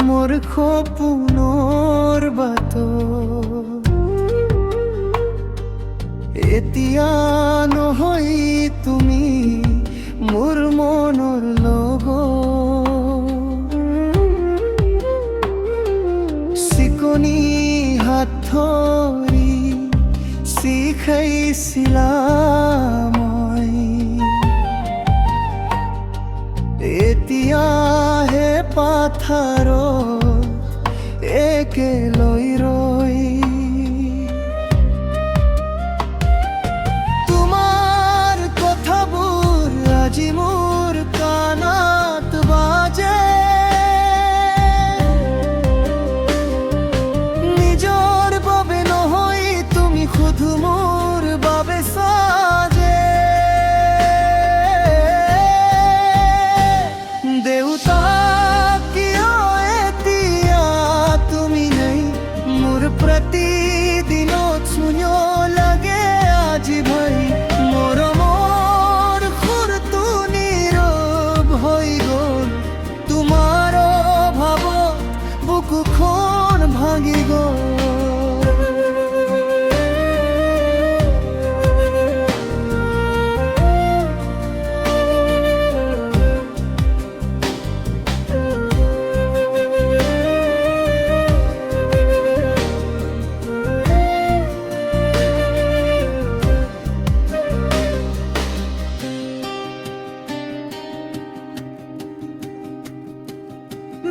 মোৰ সপোনৰ বাটত এতিয়া নহয় তুমি মোৰ মনৰ লগত চিকনি হাত ধৰি শিকাইছিলা মই এতিয়াহে পাথাৰত একেলৈ ৰৈ তোমাৰ কথাবোৰ আজি মোৰ কাণত বাজে নিজৰ বাবে নহয় তুমি শুধু মোৰ বাবে সাজে দেউতা কিয় এতিয়া তুমি নাই মোৰ প্ৰতিদিনত শূন্য লাগে আজি ভাই মৰমৰ সুৰটো নীৰৱ হৈ গ'ল তোমাৰ অভাৱত বুকুখন ভাঙি গ'ল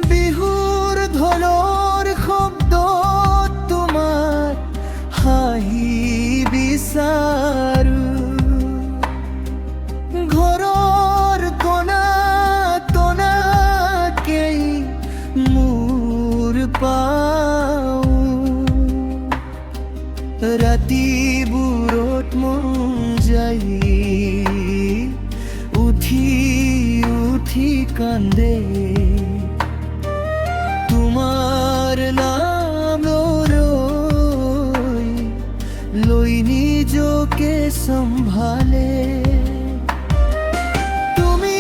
বিহুৰ ঢোলৰ শব্দত তোমাৰ হাঁহি বিচাৰো ঘৰৰ কোণা কোণাকেই মোৰ পাওঁ ৰাতিবোৰত মন যায় উঠি উঠি কান্দে তোমার নাম লৈ নিজকে সম্ভালে তুমি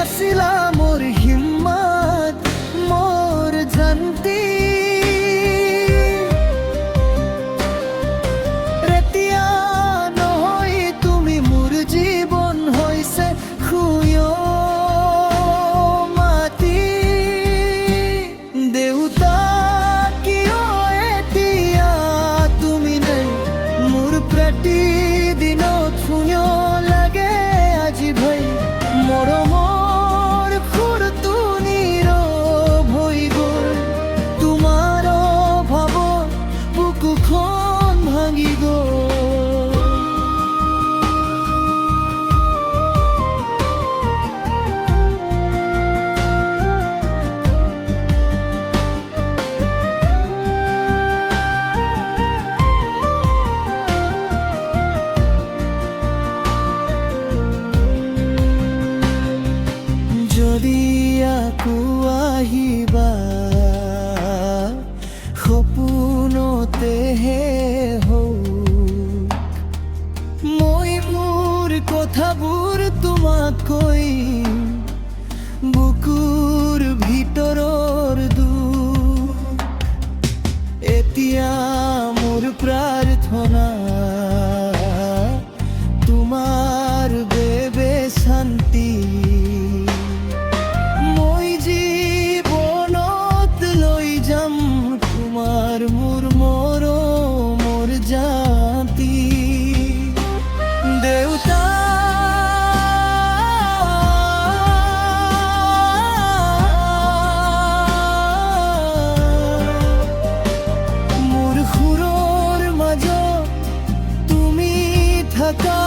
আছিলা মোর হিম্মত মোর জানতি এতিয়া নহয় তুমি মোর জীবন হৈছে খুয় প্ৰতিদিনত শূন্য লাগে আজি ভাই মৰমৰ সুৰটো নীৰৱ হৈ গ'ল তোমাৰ অভাৱত বুকুখন ভাঙি গ'ল যদি আকৌ আহিবা সপোনতেহে হওক মই মোৰ কথাবোৰ তোমাক কৈম বুকুৰ ভিতৰৰ দুখ এতিয়া মোৰ প্ৰাৰ্থনা তোমাৰ বাবে শান্তি তোমাৰ মোৰ মৰমৰ জাতি দেউতা মোৰ সুৰৰ মাজত তুমি থাকা